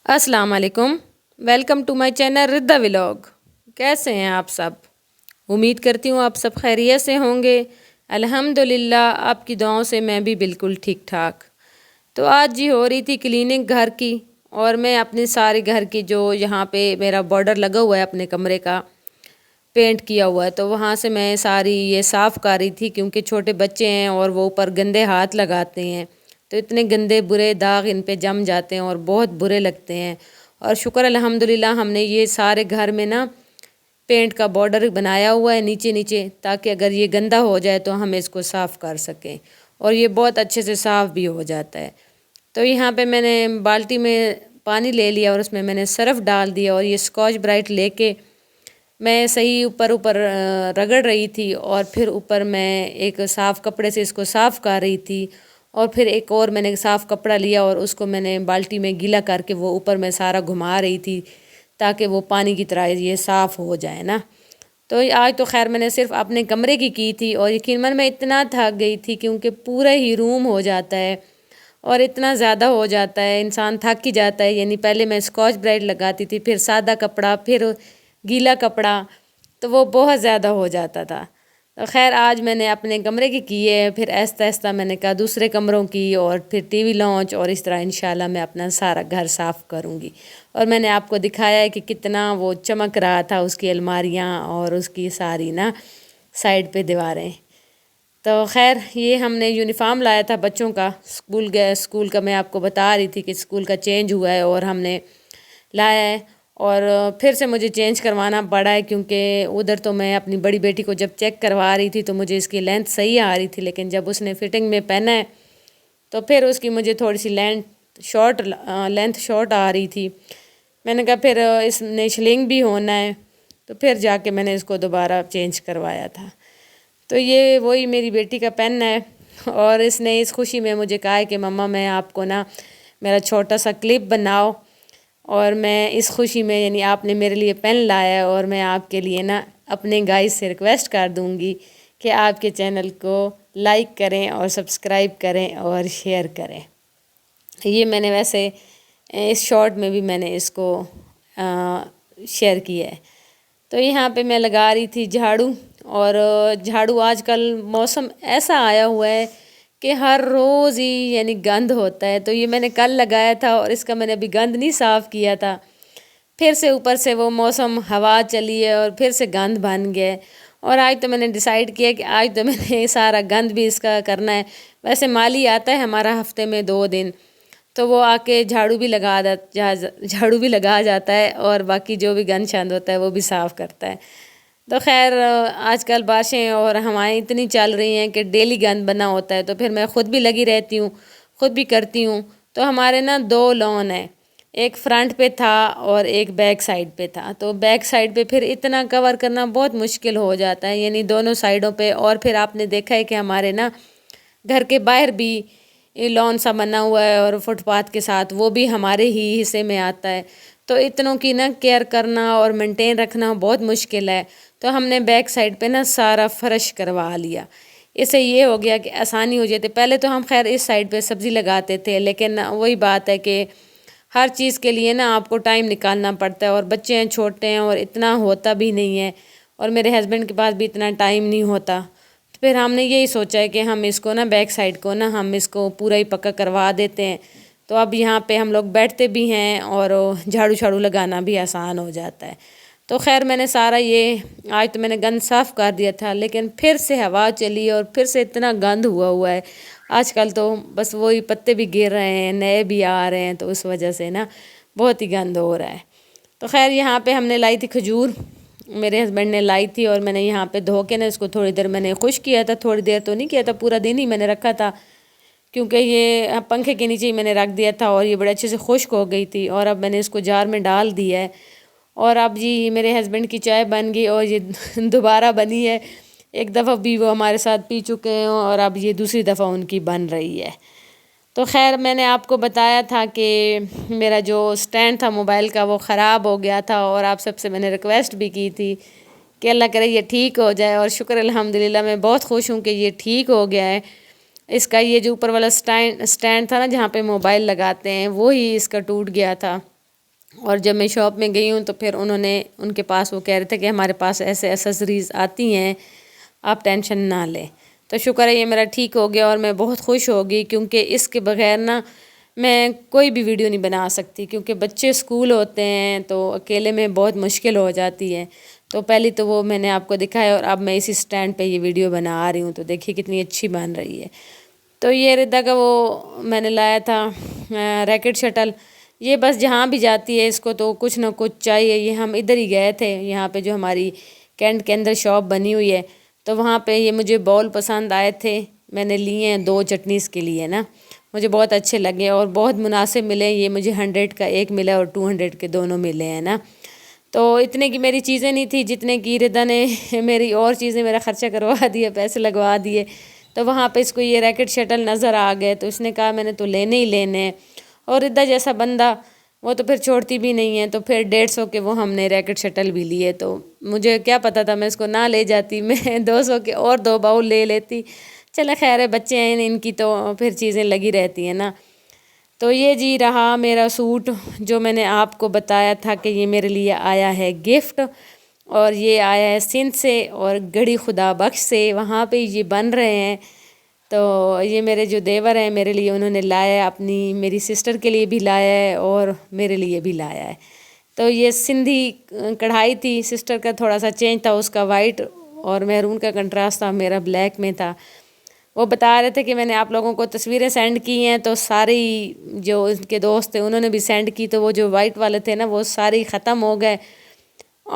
अस्सलाम वालेकुम। Welcome to my channel Ridda vlog. कैसे हैं आप सब? उम्मीद करती हूँ आप सब खैरियत से होंगे। अल्हम्दुलिल्लाह आपकी दुआओं से मैं भी बिल्कुल ठीक ठाक। तो आज जी हो रही थी क्लीनिंग घर की, और मैं अपने सारे घर की जो यहाँ पे मेरा बॉर्डर लगा हुआ है अपने कमरे का, पेंट किया हुआ है, तो वहाँ से मैं सारी ये साफ़ कर रही थी, क्योंकि छोटे बच्चे हैं और वो ऊपर गंदे हाथ लगाते हैं तो इतने गंदे बुरे दाग इन पे जम जाते हैं और बहुत बुरे लगते हैं। और शुक्र अल्हम्दुलिल्लाह हमने ये सारे घर में ना पेंट का बॉर्डर बनाया हुआ है नीचे नीचे, ताकि अगर ये गंदा हो जाए तो हम इसको साफ़ कर सकें, और ये बहुत अच्छे से साफ़ भी हो जाता है। तो यहाँ पे मैंने बाल्टी में पानी ले लिया और उसमें मैंने सरफ़ डाल दिया, और ये स्कॉच ब्राइट लेके मैं सही ऊपर ऊपर रगड़ रही थी, और फिर ऊपर मैं एक साफ़ कपड़े से इसको साफ़ कर रही थी, और फिर एक और मैंने साफ़ कपड़ा लिया और उसको मैंने बाल्टी में गीला करके वो ऊपर मैं सारा घुमा रही थी, ताकि वो पानी की तरह ये साफ़ हो जाए ना। तो आज तो खैर मैंने सिर्फ अपने कमरे की थी, और यकीन मन मैं इतना थक गई थी, क्योंकि पूरा ही रूम हो जाता है और इतना ज़्यादा हो जाता है, इंसान थक ही जाता है। यानी पहले मैं स्कॉच ब्राइट लगाती थी, फिर सादा कपड़ा, फिर गीला कपड़ा, तो वो बहुत ज़्यादा हो जाता था। तो खैर आज मैंने अपने कमरे की है, फिर आहिस्ता आहिस्ता मैंने कहा दूसरे कमरों की, और फिर टीवी लॉन्च, और इस तरह इंशाल्लाह मैं अपना सारा घर साफ़ करूँगी। और मैंने आपको दिखाया है कि कितना वो चमक रहा था, उसकी अलमारियाँ और उसकी सारी ना साइड पे दीवारें। तो खैर ये हमने यूनिफॉर्म लाया था बच्चों का, स्कूल गए, स्कूल का मैं आपको बता रही थी कि स्कूल का चेंज हुआ है और हमने लाया है, और फिर से मुझे चेंज करवाना पड़ा है, क्योंकि उधर तो मैं अपनी बड़ी बेटी को जब चेक करवा रही थी तो मुझे इसकी लेंथ सही आ रही थी, लेकिन जब उसने फिटिंग में पहना है तो फिर उसकी मुझे थोड़ी सी लेंथ शॉर्ट आ रही थी। मैंने कहा फिर इसने स्लिंग भी होना है, तो फिर जाके मैंने इसको दोबारा चेंज करवाया था। तो ये वही मेरी बेटी का पेन है, और इसने इस खुशी में मुझे कहा है कि मम्मा मैं आपको ना मेरा छोटा सा क्लिप बनाओ, और मैं इस खुशी में, यानी आपने मेरे लिए पेन लाया है, और मैं आपके लिए ना अपने गाइस से रिक्वेस्ट कर दूंगी कि आपके चैनल को लाइक करें और सब्सक्राइब करें और शेयर करें। ये मैंने वैसे इस शॉर्ट में भी मैंने इसको शेयर किया है। तो यहाँ पे मैं लगा रही थी झाड़ू, और झाड़ू आजकल मौसम ऐसा आया हुआ है कि हर रोज़ ही यानी गंद होता है। तो ये मैंने कल लगाया था और इसका मैंने अभी गंद नहीं साफ़ किया था, फिर से ऊपर से वो मौसम हवा चली है और फिर से गंद बन गया है। और आज तो मैंने डिसाइड किया कि आज तो मैंने सारा गंद भी इसका करना है। वैसे माली आता है हमारा हफ्ते में 2 दिन, तो वो आके झाड़ू भी लगा जाता है, और बाकी जो भी गंद शंद होता है वो भी साफ़ करता है। तो खैर आजकल बारिशें और हवाएं इतनी चल रही हैं कि डेली गंद बना होता है, तो फिर मैं ख़ुद भी लगी रहती हूँ, ख़ुद भी करती हूँ। तो हमारे ना 2 लॉन हैं, एक फ्रंट पे था और एक बैक साइड पे था। तो बैक साइड पे फिर इतना कवर करना बहुत मुश्किल हो जाता है, यानी दोनों साइडों पे। और फिर आपने देखा है कि हमारे ना घर के बाहर भी ये लॉन सा बना हुआ है, और फुटपाथ के साथ वो भी हमारे ही हिस्से में आता है। तो इतनों की ना केयर करना और मेंटेन रखना बहुत मुश्किल है। तो हमने बैक साइड पे ना सारा फर्श करवा लिया, इससे ये हो गया कि आसानी हो जाती। पहले तो हम खैर इस साइड पे सब्ज़ी लगाते थे, लेकिन वही बात है कि हर चीज़ के लिए ना आपको टाइम निकालना पड़ता है, और बच्चे हैं छोटे हैं और इतना होता भी नहीं है, और मेरे हस्बैंड के पास भी इतना टाइम नहीं होता। तो फिर हमने यही सोचा है कि हम इसको ना बैक साइड को ना हम इसको पूरा ही पक्का करवा देते हैं। तो अब यहाँ पे हम लोग बैठते भी हैं और झाड़ू झाड़ू लगाना भी आसान हो जाता है। तो खैर मैंने सारा ये आज तो मैंने गंद साफ़ कर दिया था, लेकिन फिर से हवा चली और फिर से इतना गंद हुआ है। आजकल तो बस वही पत्ते भी गिर रहे हैं, नए भी आ रहे हैं, तो उस वजह से ना बहुत ही गंद हो रहा है। तो खैर यहाँ पे हमने लाई थी खजूर, मेरे हस्बैंड ने लाई थी, और मैंने यहाँ पे धो के ना इसको थोड़ी देर मैंने खुश किया था। थोड़ी देर तो नहीं किया था, पूरा दिन ही मैंने रखा था, क्योंकि ये पंखे के नीचे ही मैंने रख दिया था, और ये बड़े अच्छे से खुश्क हो गई थी। और अब मैंने इसको जार में डाल दिया है, और अब जी मेरे हस्बैंड की चाय बन गई, और ये दोबारा बनी है। एक दफ़ा भी वो हमारे साथ पी चुके हैं, और अब ये दूसरी दफ़ा उनकी बन रही है। तो खैर मैंने आपको बताया था कि मेरा जो स्टैंड था मोबाइल का वो ख़राब हो गया था, और आप सबसे मैंने रिक्वेस्ट भी की थी कि अल्लाह करे ये ठीक हो जाए, और शुक्र अल्हम्दुलिल्लाह मैं बहुत खुश हूँ कि ये ठीक हो गया है। इसका ये जो ऊपर वाला स्टैंड था ना, जहाँ पे मोबाइल लगाते हैं, वो ही इसका टूट गया था। اور جب میں شاپ میں گئی ہوں تو پھر ان کے پاس وہ کہہ رہے تھے کہ ہمارے پاس ایسے ایسیسریز آتی ہیں، آپ ٹینشن نہ لیں۔ تو شکر ہے یہ میرا ٹھیک ہو گیا اور میں بہت خوش ہو گئی، کیونکہ اس کے بغیر نا میں کوئی بھی ویڈیو نہیں بنا سکتی، کیونکہ بچے اسکول ہوتے ہیں تو اکیلے میں بہت مشکل ہو جاتی ہے۔ تو پہلی تو وہ میں نے آپ کو دکھایا، اور اب میں اسی سٹینڈ پہ یہ ویڈیو بنا رہی ہوں، تو دیکھیے کتنی اچھی بن رہی ہے۔ تو یہ ردا کا وہ میں نے لایا تھا ریکٹ شٹل، یہ بس جہاں بھی جاتی ہے اس کو تو کچھ نہ کچھ چاہیے۔ یہ ہم ادھر ہی گئے تھے، یہاں پہ جو ہماری کینٹ کے اندر شاپ بنی ہوئی ہے، تو وہاں پہ یہ مجھے بول پسند آئے تھے، میں نے لیے ہیں 2 چٹنیز کے لیے نا، مجھے بہت اچھے لگے اور بہت مناسب ملے۔ یہ مجھے 100 کا ایک ملا اور 200 کے دونوں ملے ہیں نا۔ تو اتنے کی میری چیزیں نہیں تھی جتنے کی ردا نے میری اور چیزیں میرا خرچہ کروا دیے، پیسے لگوا دیے۔ تو وہاں پہ اس کو یہ ریکٹ شٹل نظر آ گئے، تو اس نے کہا میں نے تو لینے ہی لینے ہیں، اور ردا جیسا بندہ وہ تو پھر چھوڑتی بھی نہیں ہے، تو پھر 150 کے وہ ہم نے ریکٹ شٹل بھی لیے۔ تو مجھے کیا پتہ تھا میں اس کو نہ لے جاتی، میں 200 کے اور 2 باؤل لے لیتی۔ چلے خیر ہے، بچے ہیں ان کی تو پھر چیزیں لگی رہتی ہیں نا۔ تو یہ جی رہا میرا سوٹ جو میں نے آپ کو بتایا تھا کہ یہ میرے لیے آیا ہے گفٹ، اور یہ آیا ہے سندھ سے اور گڑھی خدا بخش سے، وہاں پہ یہ بن رہے ہیں۔ تو یہ میرے جو دیور ہیں میرے لیے انہوں نے لایا ہے، اپنی میری سسٹر کے لیے بھی لایا ہے اور میرے لیے بھی لایا ہے۔ تو یہ سندھی کڑھائی تھی، سسٹر کا تھوڑا سا چینج تھا، اس کا وائٹ اور میرون کا کنٹراسٹ تھا، میرا بلیک میں تھا۔ وہ بتا رہے تھے کہ میں نے آپ لوگوں کو تصویریں سینڈ کی ہیں، تو سارے جو ان کے دوست تھے انہوں نے بھی سینڈ کی، تو وہ جو وائٹ والے تھے نا وہ سارے ختم ہو گئے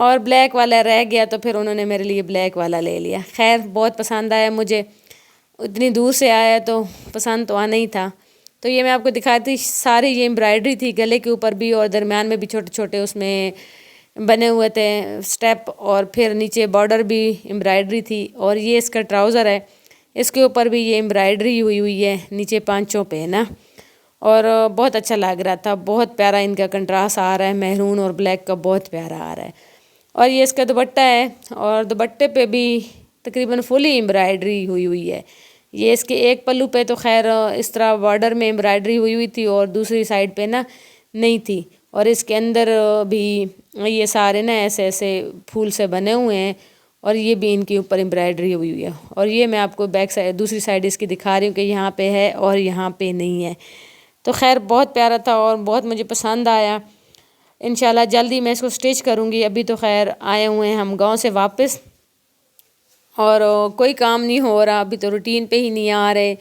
اور بلیک والا رہ گیا، تو پھر انہوں نے میرے لیے بلیک والا لے لیا۔ خیر بہت پسند آیا مجھے، اتنی دور سے آیا تو پسند تو آنا ہی تھا۔ تو یہ میں آپ کو دکھاتی، ساری یہ امبرائڈری تھی، گلے کے اوپر بھی اور درمیان میں بھی چھوٹے چھوٹے اس میں بنے ہوئے تھے سٹیپ، اور پھر نیچے بارڈر بھی امبرائڈری تھی، اور یہ اس کا ٹراؤزر ہے، اس کے اوپر بھی یہ امبرائڈری ہوئی ہے نیچے پانچوں پہ نا، اور بہت اچھا لگ رہا تھا، بہت پیارا ان کا کنٹراسٹ آ رہا ہے، میرون اور بلیک کا بہت پیارا آ رہا ہے۔ اور یہ اس کا دوپٹہ ہے، اور دوپٹے پہ بھی تقریباً فلی امبرائڈری ہوئی ہے۔ یہ اس کے ایک پلو پہ تو خیر اس طرح بارڈر میں امبرائڈری ہوئی تھی، اور دوسری سائڈ پہ نا نہیں تھی، اور اس کے اندر بھی یہ سارے نا ایسے ایسے پھول سے بنے ہوئے ہیں، اور یہ بھی ان کے اوپر امبرائڈری ہوئی ہے۔ اور یہ میں آپ کو بیک سائڈ دوسری سائڈ اس کی دکھا رہی ہوں کہ یہاں پہ ہے اور یہاں پہ نہیں ہے۔ تو خیر بہت پیارا تھا اور بہت مجھے پسند آیا۔ انشاءاللہ جلدی میں اس کو سٹچ کروں گی۔ ابھی تو خیر آئے ہوئے ہیں ہم گاؤں سے واپس، اور کوئی کام نہیں ہو رہا، ابھی تو روٹین پہ ہی نہیں آ رہے،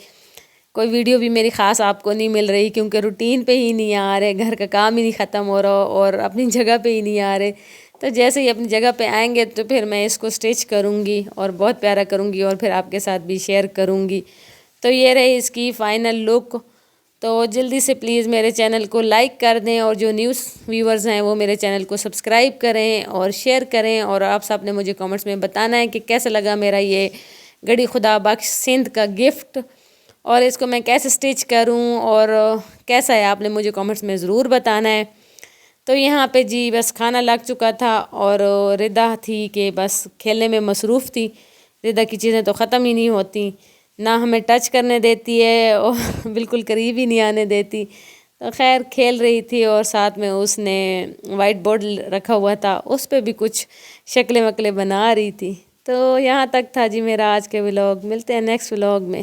کوئی ویڈیو بھی میری خاص آپ کو نہیں مل رہی، کیونکہ روٹین پہ ہی نہیں آ رہے، گھر کا کام ہی نہیں ختم ہو رہا اور اپنی جگہ پہ ہی نہیں آ رہے۔ تو جیسے ہی اپنی جگہ پہ آئیں گے تو پھر میں اس کو سٹچ کروں گی اور بہت پیارا کروں گی، اور پھر آپ کے ساتھ بھی شیئر کروں گی۔ تو یہ رہی اس کی فائنل لک۔ تو جلدی سے پلیز میرے چینل کو لائک کر دیں، اور جو نیوز ویورز ہیں وہ میرے چینل کو سبسکرائب کریں اور شیئر کریں، اور آپ سب نے مجھے کامنٹس میں بتانا ہے کہ کیسا لگا میرا یہ گڑھی خدا بخش سندھ کا گفٹ، اور اس کو میں کیسے سٹچ کروں اور کیسا ہے، آپ نے مجھے کامنٹس میں ضرور بتانا ہے۔ تو یہاں پہ جی بس کھانا لگ چکا تھا، اور ردا تھی کہ بس کھیلنے میں مصروف تھی، ردا کی چیزیں تو ختم ہی نہیں ہوتی، نہ ہمیں ٹچ کرنے دیتی ہے اور بالکل قریب ہی نہیں آنے دیتی۔ تو خیر کھیل رہی تھی، اور ساتھ میں اس نے وائٹ بورڈ رکھا ہوا تھا، اس پہ بھی کچھ شکلیں وکلیں بنا رہی تھی۔ تو یہاں تک تھا جی میرا آج کے ولاگ، ملتے ہیں نیکسٹ ولاگ میں۔